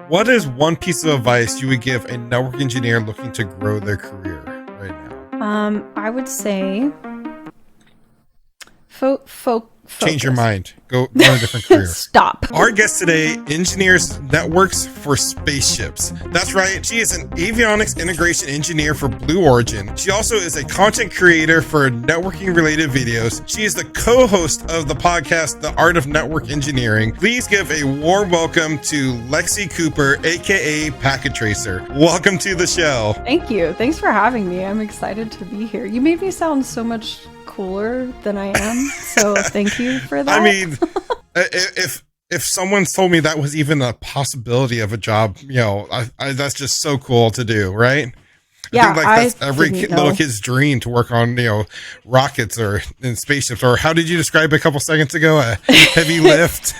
What is one piece of advice you would give a network engineer looking to grow their career right now? I would say Change your mind. Go on a different career. Stop. Our guest today engineers networks for spaceships. That's right. She is an avionics integration engineer for Blue Origin. She also is a content creator for networking related videos. She is the co-host of the podcast, The Art of Network Engineering. Please give a warm welcome to Lexie Cooper, aka Packet Tracer. Welcome to the show. Thank you. Thanks for having me. I'm excited to be here. You made me sound so much cooler than I am, so thank you for that. I mean, if someone's told me that was even a possibility of a job, you know, I that's just so cool to do, right? Yeah, I think like that's every little kid's dream to work on, you know, rockets or in spaceships, or how did you describe it a couple seconds ago? A heavy lift.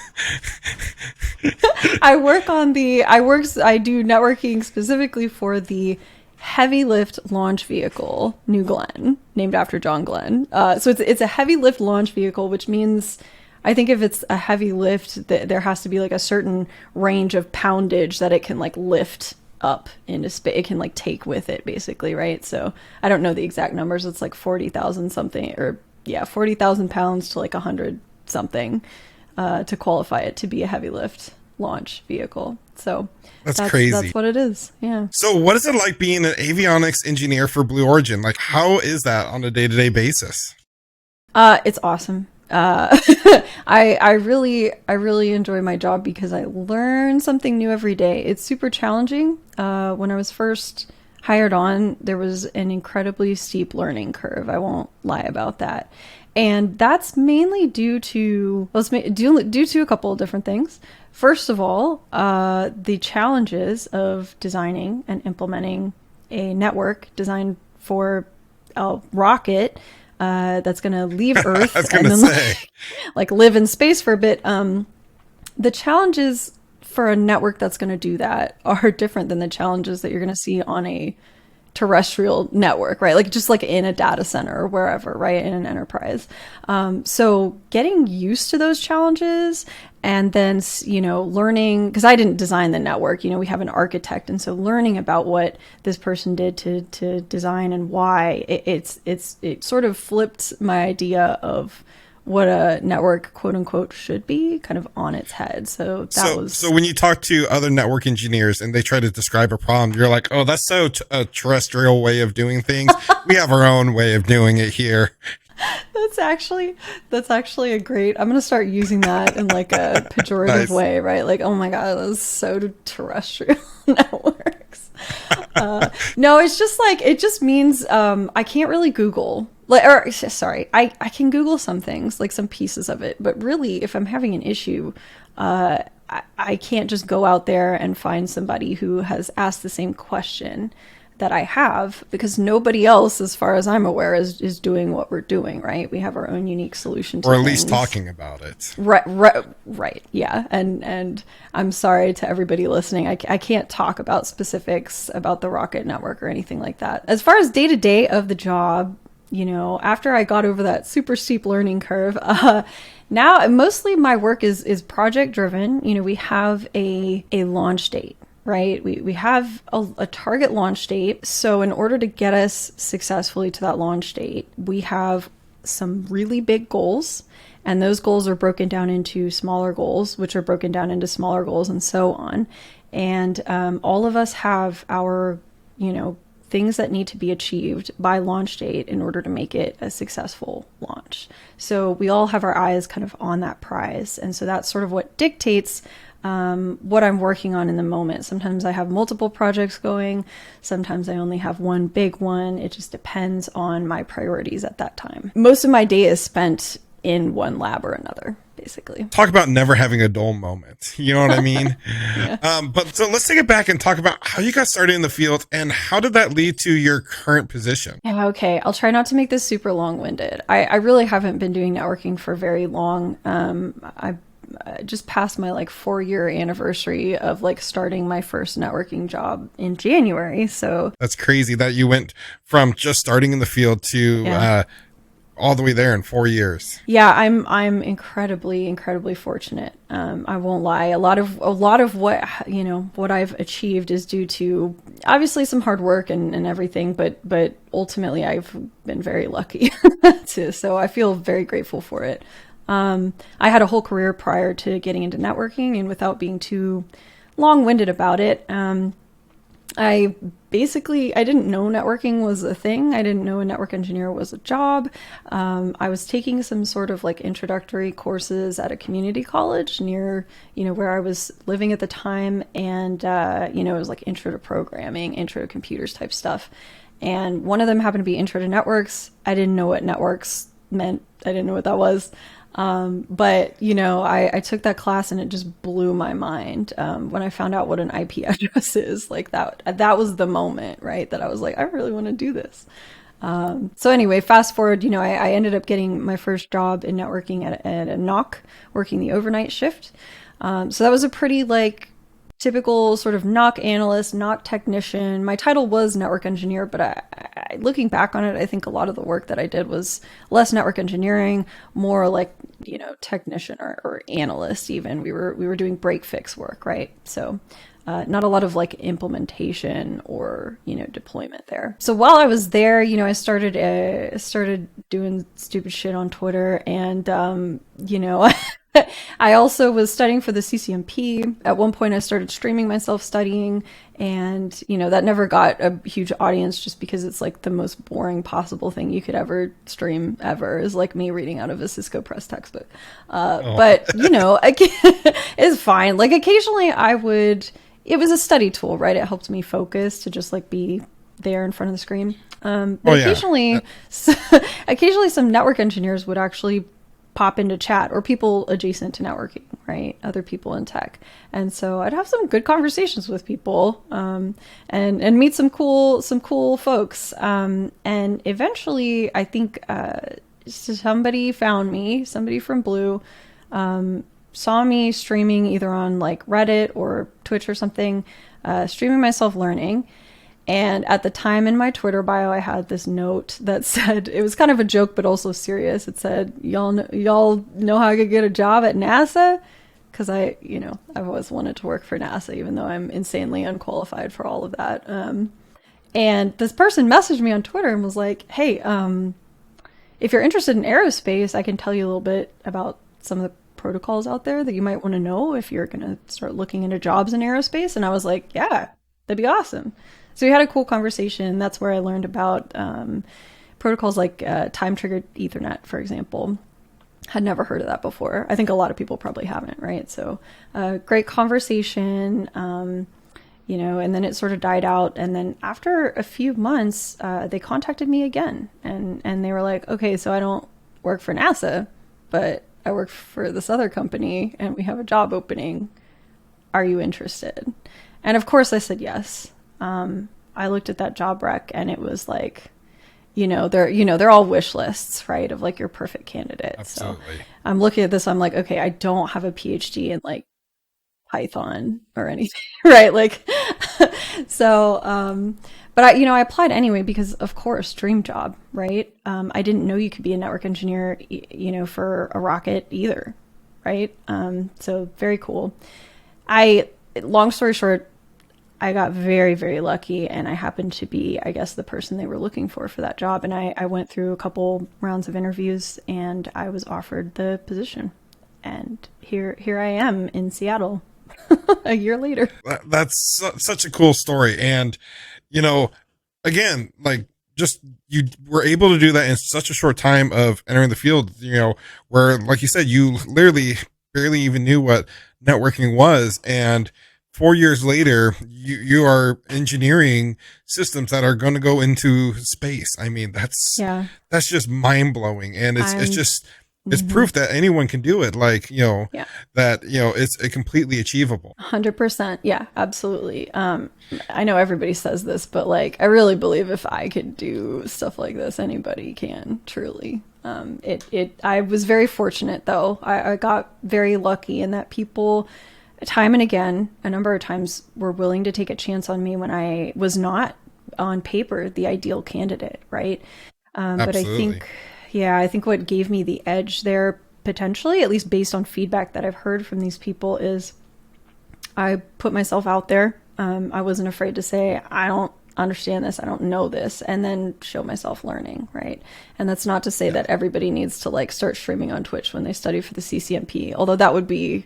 I do networking specifically for the heavy lift launch vehicle, New Glenn, named after John Glenn. So it's a heavy lift launch vehicle, which means I think if it's a heavy lift, there has to be like a certain range of poundage that it can like lift up into space. It can like take with it, basically, right? So I don't know the exact numbers. It's like 40,000 something, or 40,000 pounds to like 100 something to qualify it to be a heavy lift launch vehicle. So that's crazy. That's what it is. Yeah. So what is it like being an avionics engineer for Blue Origin? Like, how is that on a day-to-day basis? It's awesome. I really enjoy my job because I learn something new every day. It's super challenging. When I was first hired on, there was an incredibly steep learning curve. I won't lie about that. And that's mainly due to a couple of different things. First of all, the challenges of designing and implementing a network designed for a rocket that's going to leave Earth and then like live in space for a bit. The challenges for a network that's going to do that are different than the challenges that you're going to see on a terrestrial network, right? Like just like in a data center or wherever, right? In an enterprise. So getting used to those challenges and then, you know, learning, because I didn't design the network, you know, we have an architect. And so learning about what this person did to design and why it sort of flipped my idea of what a network, quote unquote, should be kind of on its head. So when you talk to other network engineers and they try to describe a problem, you're like, oh, that's so a terrestrial way of doing things. We have our own way of doing it here. That's actually a great, I'm going to start using that in like a pejorative way, right? Like, oh my God, that's so terrestrial networks. No, it's just like, it just means, I can't really Google. I can Google some things, like some pieces of it, but really, if I'm having an issue, I can't just go out there and find somebody who has asked the same question that I have, because nobody else, as far as I'm aware, is doing what we're doing, right? We have our own unique solution to or at things. Least talking about it. Right. Yeah. And I'm sorry to everybody listening. I can't talk about specifics about the rocket network or anything like that. As far as day-to-day of the job, you know, after I got over that super steep learning curve, now mostly my work is project driven. You know, we have a launch date, right? We have a target launch date. So in order to get us successfully to that launch date, we have some really big goals, and those goals are broken down into smaller goals, which are broken down into smaller goals, and so on. And all of us have our, you know, things that need to be achieved by launch date in order to make it a successful launch. So we all have our eyes kind of on that prize. And so that's sort of what dictates what I'm working on in the moment. Sometimes I have multiple projects going. Sometimes I only have one big one. It just depends on my priorities at that time. Most of my day is spent in one lab or another, basically. Talk about never having a dull moment. You know what I mean? Yeah. But so let's take it back and talk about how you got started in the field and how did that lead to your current position? Yeah, okay. I'll try not to make this super long-winded. I really haven't been doing networking for very long. I just passed my like 4-year anniversary of like starting my first networking job in January. So that's crazy that you went from just starting in the field to all the way there in 4 years. Yeah, I'm incredibly fortunate. I won't lie. A lot of what what I've achieved is due to obviously some hard work and everything, but ultimately I've been very lucky too. So I feel very grateful for it. I had a whole career prior to getting into networking, and without being too long-winded about it, I didn't know networking was a thing. I didn't know a network engineer was a job. I was taking some sort of like introductory courses at a community college near, where I was living at the time. And, it was like intro to programming, intro to computers type stuff. And one of them happened to be intro to networks. I didn't know what networks meant. I didn't know what that was. But I took that class and it just blew my mind. When I found out what an IP address is, like that was the moment, right? That I was like, I really want to do this. So anyway, fast forward, I ended up getting my first job in networking at a NOC, working the overnight shift. So that was a pretty typical sort of NOC analyst, NOC technician. My title was network engineer, but I looking back on it, I think a lot of the work that I did was less network engineering, more like, technician or analyst even. We were doing break fix work, right? So not a lot of implementation or, deployment there. So while I was there, I started doing stupid shit on Twitter, and, I also was studying for the CCMP. At one point I started streaming myself studying, and, that never got a huge audience just because it's the most boring possible thing you could ever stream ever is me reading out of a Cisco Press textbook. But, it's fine. Occasionally it was a study tool, right? It helped me focus to just be there in front of the screen. Occasionally some network engineers would actually pop into chat, or people adjacent to networking, right? Other people in tech. And so I'd have some good conversations with people, and meet some cool folks. And eventually I think, somebody found me, somebody from Blue, saw me streaming either on Reddit or Twitch or something, streaming myself learning. And at the time in my Twitter bio, I had this note that said, it was kind of a joke, but also serious. It said, y'all know how I could get a job at NASA? Because I've always wanted to work for NASA, even though I'm insanely unqualified for all of that. And this person messaged me on Twitter and was like, hey, if you're interested in aerospace, I can tell you a little bit about some of the protocols out there that you might want to know if you're going to start looking into jobs in aerospace. And I was like, yeah, that'd be awesome. So we had a cool conversation. That's where I learned about protocols like time-triggered Ethernet, for example. Had never heard of that before. I think a lot of people probably haven't, right? So great conversation, and then it sort of died out. And then after a few months, they contacted me again. And they were like, okay, so I don't work for NASA, but I work for this other company, and we have a job opening. Are you interested? And of course I said yes. I looked at that job rec, and it was they're all wish lists, right? Of your perfect candidate. Absolutely. So I'm looking at this, I'm like, okay, I don't have a PhD in Python or anything, right? So, but I applied anyway because, of course, dream job, right? I didn't know you could be a network engineer, for a rocket either, right? So very cool. Long story short, I got very, very lucky, and I happened to be, I guess, the person they were looking for that job. And I went through a couple rounds of interviews, and I was offered the position. And here I am in Seattle a year later. That's such a cool story. And, again, just you were able to do that in such a short time of entering the field, where, like you said, you literally barely even knew what networking was. And 4 years later, you are engineering systems that are going to go into space. I mean, that's just mind blowing. And it's proof that anyone can do it. That, it's completely achievable. 100%. Yeah, absolutely. I know everybody says this, but I really believe if I could do stuff like this, anybody can, truly. I was very fortunate though. I got very lucky in that people, time and again, a number of times, were willing to take a chance on me when I was not on paper the ideal candidate, right? But I think Yeah, I think what gave me the edge there, potentially, at least based on feedback that I've heard from these people, is I put myself out there. I wasn't afraid to say, I don't understand this, I don't know this, and then show myself learning, right? And that's not to say that everybody needs to like start streaming on Twitch when they study for the CCNP, although that would be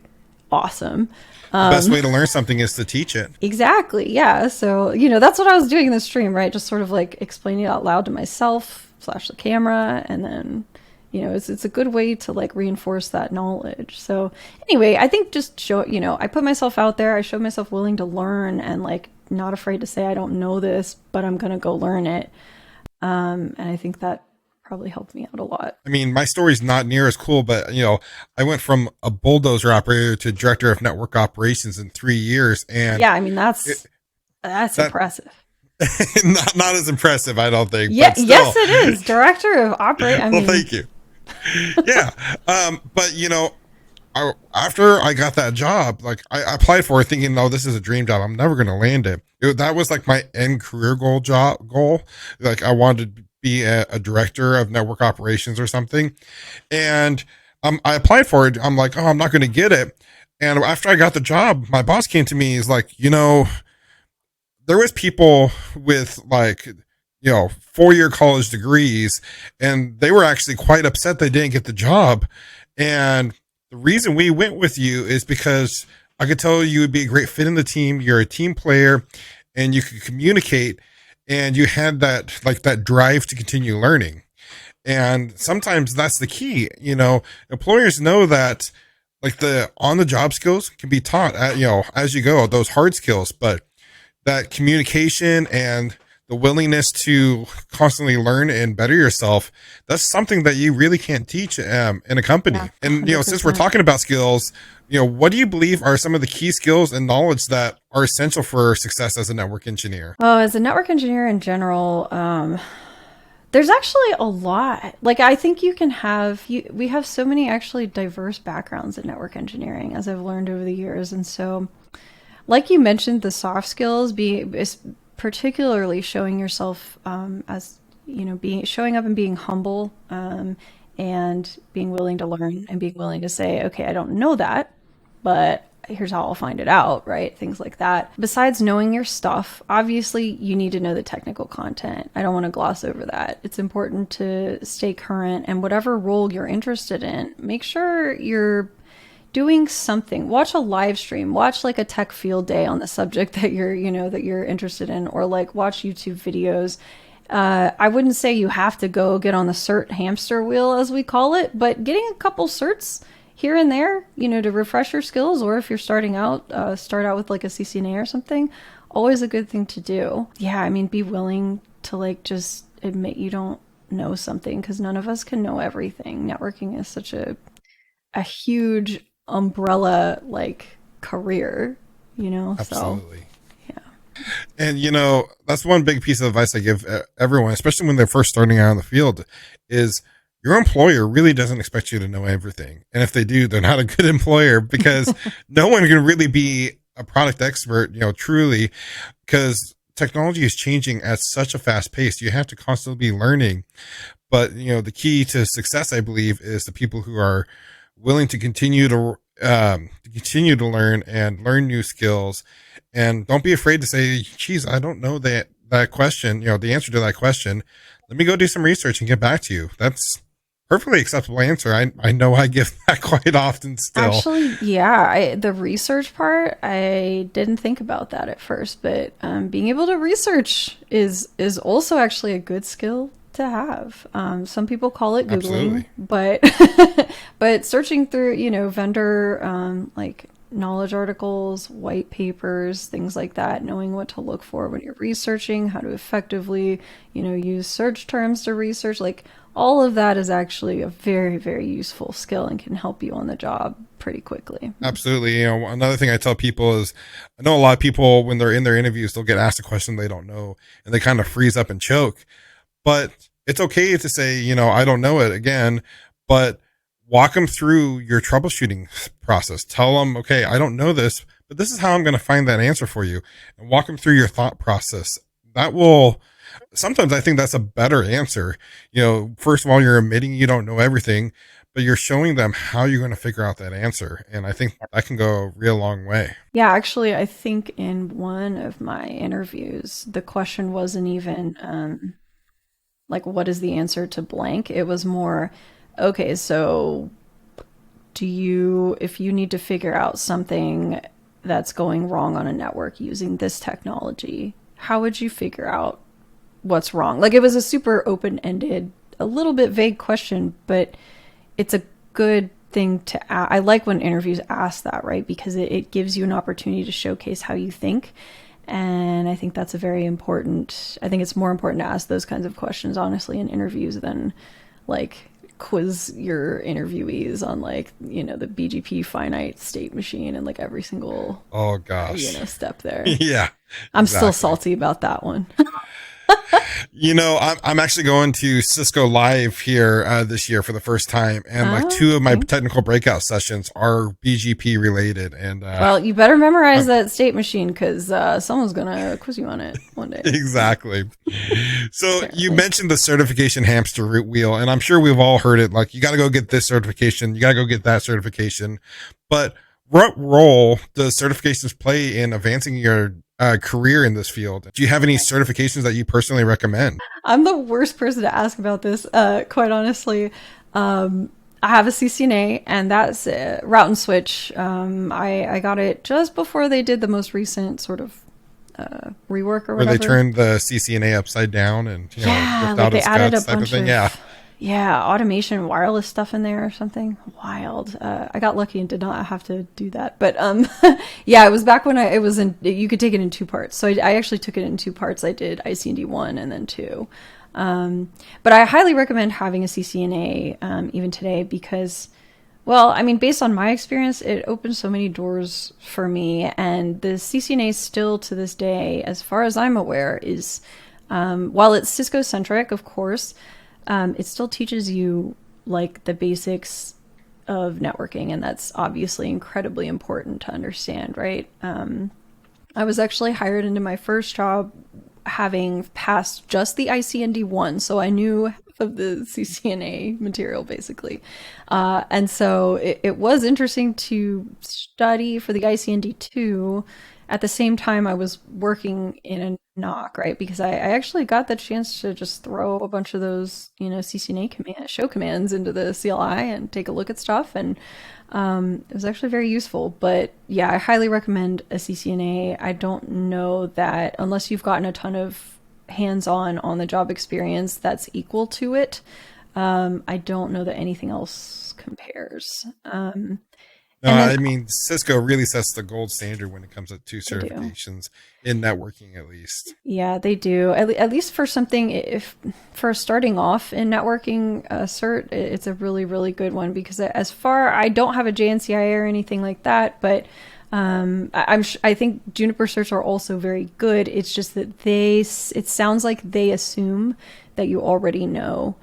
awesome. The best way to learn something is to teach it. Exactly, yeah. So, that's what I was doing in the stream, right? Just sort of like explaining it out loud to myself, flash the camera, and then it's a good way to like reinforce that knowledge. So anyway, I think just I put myself out there. I showed myself willing to learn and like not afraid to say I don't know this, but I'm going to go learn it. And I think that probably helped me out a lot. I mean, my story's not near as cool, but I went from a bulldozer operator to director of network operations in 3 years. And yeah, I mean, that's impressive. not as impressive, I don't think. Yeah, yes, it is. Director of operation. Well, thank you. Yeah. But after I got that job, like I applied for it thinking, no, this is a dream job. I'm never going to land it. That was like my end career goal. Like I wanted to be a director of network operations or something. And I applied for it. I'm like, oh, I'm not going to get it. And after I got the job, my boss came to me. He's like, there was people with like, 4-year college degrees, and they were actually quite upset they didn't get the job. And the reason we went with you is because I could tell you would be a great fit in the team. You're a team player and you could communicate, and you had that drive to continue learning. And sometimes that's the key. Employers know that like the on the job skills can be taught as you go, those hard skills, but that communication and the willingness to constantly learn and better yourself, that's something that you really can't teach in a company. Yeah, and, since we're talking about skills, what do you believe are some of the key skills and knowledge that are essential for success as a network engineer? Well, as a network engineer in general, there's actually a lot. Like, I think you can we have so many actually diverse backgrounds in network engineering, as I've learned over the years. And so, like you mentioned, the soft skills, particularly showing yourself as showing up and being humble, and being willing to learn and being willing to say, okay, I don't know that, but here's how I'll find it out, right? Things like that. Besides knowing your stuff, obviously you need to know the technical content. I don't want to gloss over that. It's important to stay current, and whatever role you're interested in, make sure you're doing something. Watch a live stream, watch like a tech field day on the subject that you're interested in, or like watch YouTube videos. I wouldn't say you have to go get on the cert hamster wheel, as we call it, but getting a couple certs here and there, to refresh your skills, or if you're starting out, start out with like a CCNA or something, always a good thing to do. Yeah, I mean, be willing to like just admit you don't know something, because none of us can know everything. Networking is such a huge umbrella like career, Absolutely. So yeah. And that's one big piece of advice I give everyone, especially when they're first starting out in the field, is your employer really doesn't expect you to know everything. And if they do, they're not a good employer, because no one can really be a product expert, truly, because technology is changing at such a fast pace. You have to constantly be learning. But, the key to success, I believe, is the people who are willing to continue to learn and learn new skills, and don't be afraid to say, geez, I don't know that question, the answer to that question. Let me go do some research and get back to you. That's perfectly acceptable answer. I know I give that quite often still. Actually, yeah, the research part, I didn't think about that at first, but being able to research is also actually a good skill to have. Some people call it Googling, but searching through, vendor like knowledge articles, white papers, things like that, knowing what to look for when you're researching, how to effectively, use search terms to research, like all of that is actually a very, very useful skill and can help you on the job pretty quickly. Absolutely. Another thing I tell people is, I know a lot of people, when they're in their interviews, they'll get asked a question they don't know and they kind of freeze up and choke. But it's okay to say, I don't know it again, but walk them through your troubleshooting process. Tell them, okay, I don't know this, but this is how I'm going to find that answer for you, and walk them through your thought process. that will, sometimes I think that's a better answer. First of all, you're admitting you don't know everything, but you're showing them how you're going to figure out that answer. And I think that can go a real long way. Yeah, actually, I think in one of my interviews, the question wasn't even like, what is the answer to blank? It was more, okay, so if you need to figure out something that's going wrong on a network using this technology, how would you figure out what's wrong? Like, it was a super open-ended, a little bit vague question, but it's a good thing to ask. I like when interviews ask that, right? Because it gives you an opportunity to showcase how you think. And I think that's I think it's more important to ask those kinds of questions, honestly, in interviews than like quiz your interviewees on like, the BGP finite state machine and like every single, Oh gosh. Step there. Yeah, I'm still exactly. salty about that one. I'm actually going to Cisco Live here this year for the first time, and like two of my Okay. technical breakout sessions are BGP related. And Well, you better memorize that state machine because someone's gonna quiz you on it one day. exactly. So you Apparently. mentioned the certification hamster wheel, and I'm sure we've all heard it. Like, you got to go get this certification, you got to go get that certification. But what role does certifications play in advancing your career in this field? Do you have any certifications that you personally recommend? I'm the worst person to ask about this, quite honestly. I have a CCNA, and that's route and switch. I got it just before they did the most recent sort of rework or Where they whatever. turned the CCNA upside down and Yeah, ripped like out they its added a guts type of bunch thing. of Yeah. yeah, automation, wireless stuff in there or something wild. I got lucky and did not have to do that, but yeah, it was back when it was in. You could take it in two parts, so I actually took it in two parts. I did ICND 1 and then 2. But I highly recommend having a CCNA even today because, well, I mean, based on my experience, it opened so many doors for me, and the CCNA still to this day, as far as I'm aware, is while it's Cisco centric, of course, it still teaches you like the basics of networking, and that's obviously incredibly important to understand, right? I was actually hired into my first job having passed just the ICND 1, so I knew half of the CCNA material basically. And so it was interesting to study for the ICND 2 at the same time I was working in a knock, right? Because I actually got the chance to just throw a bunch of those, CCNA show commands into the CLI and take a look at stuff. And it was actually very useful. But yeah, I highly recommend a CCNA. I don't know that unless you've gotten a ton of hands-on the job experience that's equal to it. I don't know that anything else compares. No, And then I mean, Cisco really sets the gold standard when it comes to they do. certifications in networking, at least. Yeah, they do. At least for something, if for starting off in networking cert, it's a really, really good one because I don't have a JNCIA or anything like that, but I think Juniper certs are also very good. It's just that it sounds like they assume that you already know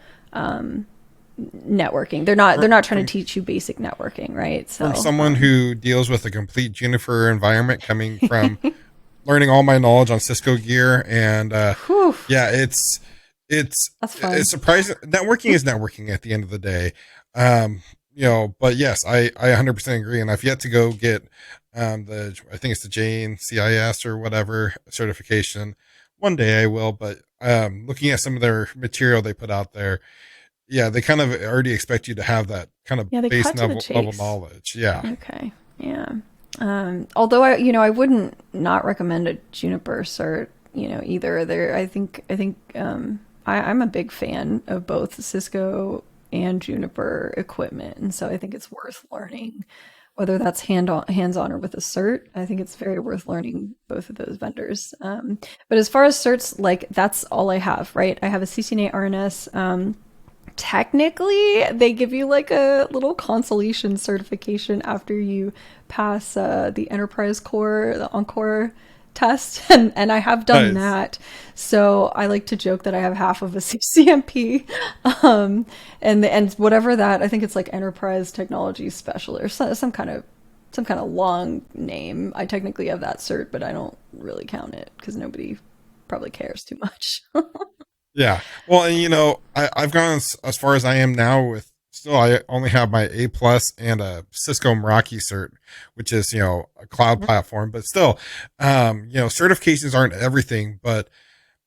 networking. They're not trying to teach you basic networking, right? From So, someone who deals with a complete Juniper environment, coming from learning all my knowledge on Cisco gear, and whew, yeah, it's that's fun. it's surprising. Networking is networking at the end of the day. But yes, I 100% agree, and I've yet to go get I think it's the JNCIS or whatever certification. One day I will, but looking at some of their material they put out there, yeah, they kind of already expect you to have that kind of Yeah, they base cut to the level chase. knowledge. Yeah. Okay. Yeah. Although I wouldn't not recommend a Juniper cert, either. I'm a big fan of both Cisco and Juniper equipment, and so I think it's worth learning, whether that's hands-on or with a cert. I think it's very worth learning both of those vendors. But as far as certs, like that's all I have, right? I have a CCNA RNS. Technically, they give you like a little consolation certification after you pass the enterprise core, the encore test, and I have done Nice. that. So I like to joke that I have half of a CCMP, and whatever that, I think it's like enterprise technology specialist or some kind of long name. I technically have that cert, but I don't really count it because nobody probably cares too much. Yeah. Well, and I've gone as far as I am now with still, I only have my A plus and a Cisco Meraki cert, which is, a cloud platform, but still, certifications aren't everything, but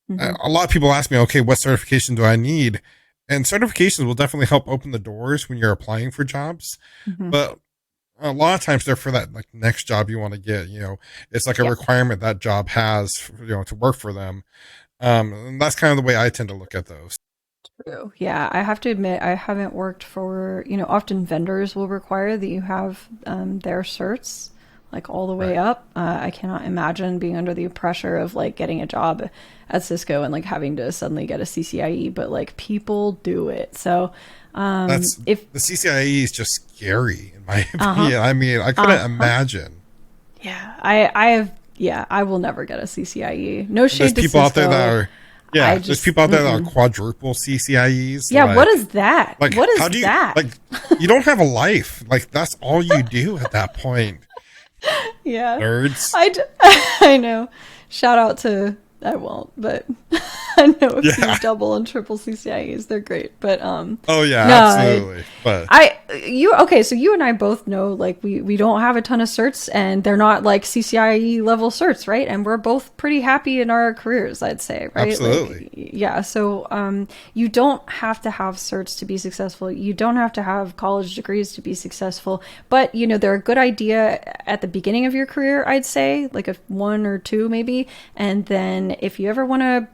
Mm-hmm. a lot of people ask me, okay, what certification do I need? And certifications will definitely help open the doors when you're applying for jobs. Mm-hmm. But a lot of times they're for that like next job you want to get, it's like a Yeah. requirement that job has, to work for them. And that's kind of the way I tend to look at those. True. Yeah, I have to admit, I haven't worked for, often vendors will require that you have their certs like all the way Right. up. I cannot imagine being under the pressure of like getting a job at Cisco and like having to suddenly get a CCIE, but like people do it. So That's if, the CCIE is just scary in my uh-huh, opinion. I mean, I couldn't uh-huh. imagine. Yeah, I have, yeah, I will never get a CCIE. No And there's shade to people out there that Cisco. are, I yeah, there's just, people out there that are mm-mm. quadruple CCIEs. Yeah, what is that? What How is do you, that? like, you don't have a life. Like, that's all you do at that point. Yeah, Nerds. I know. Shout out to, I won't, but I know a few Yeah. double and triple CCIEs. They're great, but Oh, yeah, no, absolutely. But, okay, so you and I both know like we don't have a ton of certs and they're not like CCIE level certs, right? And we're both pretty happy in our careers, I'd say, right? absolutely. Like yeah, so you don't have to have certs to be successful. You don't have to have college degrees to be successful, but they're a good idea at the beginning of your career, I'd say, like a one or two maybe, and then if you ever want to,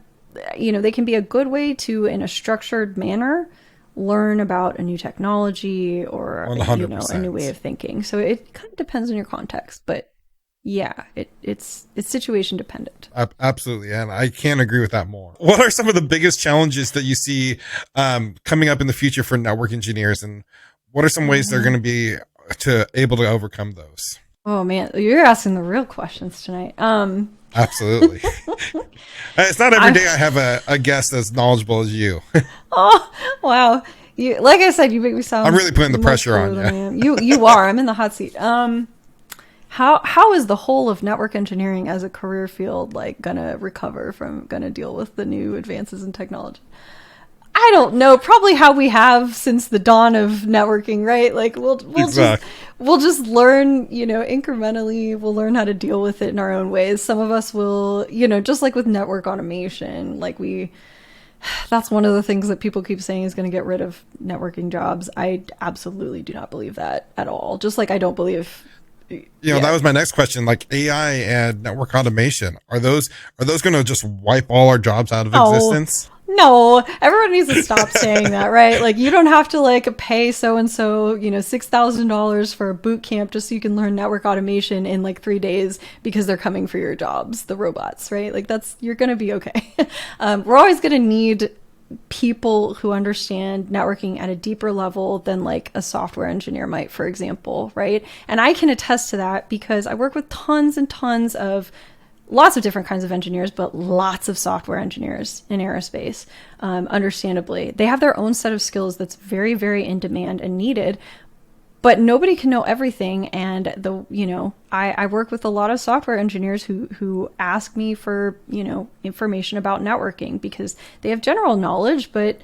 they can be a good way to, in a structured manner, learn about a new technology or a new 100%. way of thinking. So it kind of depends on your context, but yeah, it's situation dependent. Absolutely, and I can't agree with that more. What are some of the biggest challenges that you see coming up in the future for network engineers, and what are some ways they're going to be able to overcome those? Oh man, you're asking the real questions tonight. Absolutely. It's not every I day I have a guest as knowledgeable as you. Oh wow, you, like I said, you make me sound. I'm really putting the much pressure cooler on than I you. am. You are. I'm in the hot seat. How is the whole of network engineering as a career field like gonna deal with the new advances in technology? I don't know. Probably how we have since the dawn of networking, right? Like Exactly. we'll just learn, incrementally. We'll learn how to deal with it in our own ways. Some of us will, just like with network automation, that's one of the things that people keep saying is going to get rid of networking jobs. I absolutely do not believe that at all. Just like I don't believe. Yeah. That was my next question. Like AI and network automation, are those going to just wipe all our jobs out of Oh, existence? no, everyone needs to stop saying that, right? Like, you don't have to like pay so and so, $6,000 for a boot camp just so you can learn network automation in like 3 days because they're coming for your jobs, the robots, right? Like, you're gonna be okay. We're always gonna need people who understand networking at a deeper level than like a software engineer might, for example, right? And I can attest to that because I work with tons and tons of lots of different kinds of engineers, but lots of software engineers in aerospace. Understandably, they have their own set of skills that's very, very in demand and needed. But nobody can know everything, and I work with a lot of software engineers who ask me for information about networking because they have general knowledge, but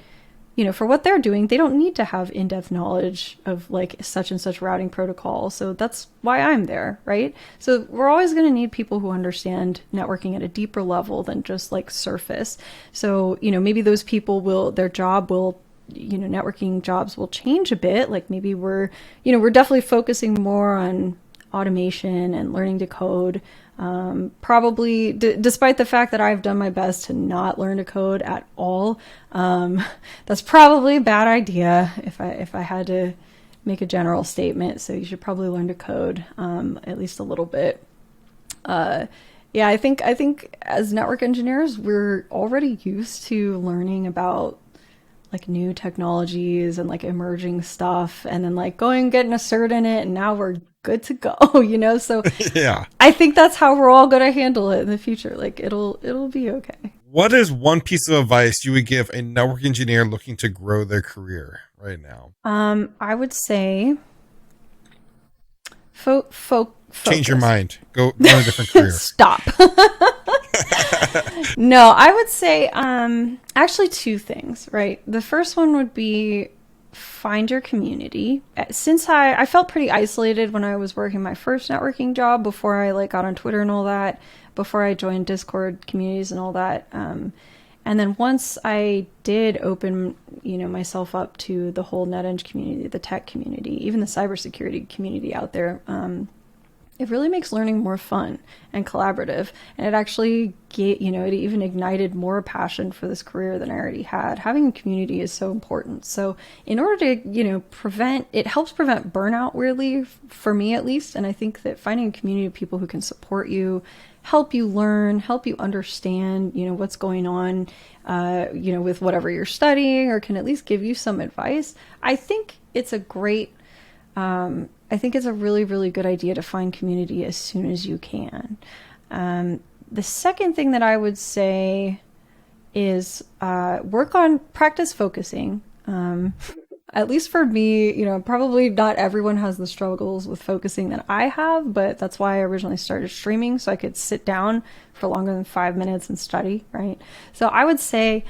for what they're doing, they don't need to have in-depth knowledge of like such and such routing protocol. So that's why I'm there, right? So we're always going to need people who understand networking at a deeper level than just like surface. So, maybe those people their job will, networking jobs will change a bit. Like maybe we're definitely focusing more on automation and learning to code. Probably, despite the fact that I've done my best to not learn to code at all, that's probably a bad idea if I had to make a general statement. So you should probably learn to code, at least a little bit. Yeah, I think as network engineers, we're already used to learning about like new technologies and like emerging stuff and then like going and getting a cert in it and now we're good to go. So Yeah. I think that's how we're all going to handle it in the future. Like it'll be okay. What is one piece of advice you would give a network engineer looking to grow their career right now? I would say focus. Change your mind. Go on a different career. Stop. No, I would say actually two things, right? The first one would be find your community. Since I felt pretty isolated when I was working my first networking job before I like got on Twitter and all that, before I joined Discord communities and all that. And then once I did open, myself up to the whole NetEng community, the tech community, even the cybersecurity community out there, it really makes learning more fun and collaborative. And it actually it even ignited more passion for this career than I already had. Having a community is so important. So in order to, it helps prevent burnout, weirdly, for me at least. And I think that finding a community of people who can support you, help you learn, help you understand, what's going on, with whatever you're studying, or can at least give you some advice. I think it's a really, really good idea to find community as soon as you can. The second thing that I would say is practice focusing. At least for me, probably not everyone has the struggles with focusing that I have, but that's why I originally started streaming, so I could sit down for longer than 5 minutes and study, right? So I would say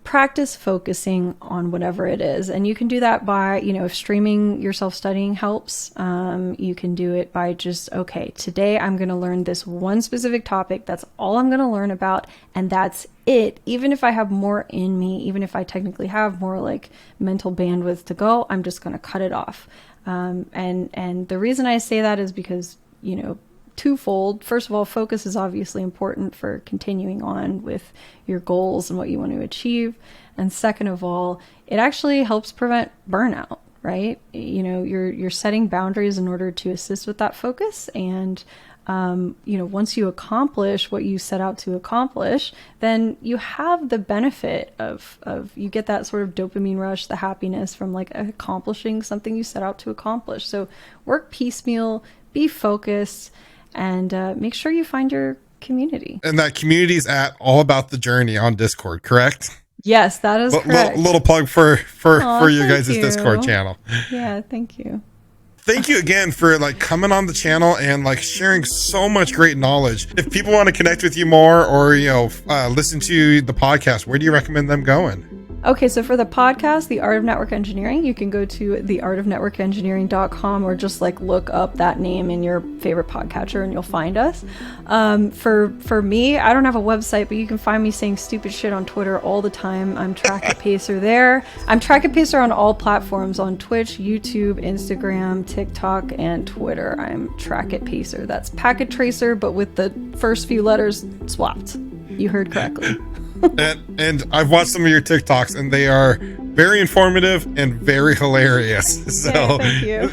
practice focusing on whatever it is. And you can do that by, if streaming yourself studying helps, you can do it by just, okay, today I'm going to learn this one specific topic. That's all I'm going to learn about. And that's it. Even if I have more in me, even if I technically have more like mental bandwidth to go, I'm just going to cut it off. And the reason I say that is because, twofold. First of all, focus is obviously important for continuing on with your goals and what you want to achieve. And second of all, it actually helps prevent burnout, right? You're setting boundaries in order to assist with that focus. And, once you accomplish what you set out to accomplish, then you have the benefit of you get that sort of dopamine rush, the happiness from like accomplishing something you set out to accomplish. So work piecemeal, be focused, and make sure you find your community. And that community is at All About the Journey on Discord, correct? Yes, that is correct. Little plug for your guys' you. Discord channel. Yeah, thank you. Thank you again for like coming on the channel and like sharing so much great knowledge. If people want to connect with you more or listen to the podcast, where do you recommend them going? Okay, so for the podcast, The Art of Network Engineering, you can go to theartofnetworkengineering.com or just like look up that name in your favorite podcatcher and you'll find us. For me, I don't have a website, but you can find me saying stupid shit on Twitter all the time. I'm Track It Pacer there. I'm Track It Pacer on all platforms, on Twitch, YouTube, Instagram, TikTok, and Twitter. I'm Track It Pacer. That's Packet Tracer, but with the first few letters swapped. You heard correctly. and I've watched some of your TikToks and they are very informative and very hilarious. So thank you.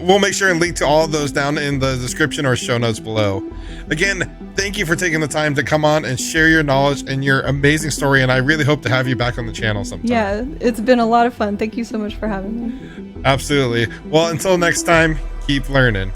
we'll make sure and link to all of those down in the description or show notes below. Again, thank you for taking the time to come on and share your knowledge and your amazing story. And I really hope to have you back on the channel sometime. Yeah, it's been a lot of fun. Thank you so much for having me. Absolutely. Well, until next time, keep learning.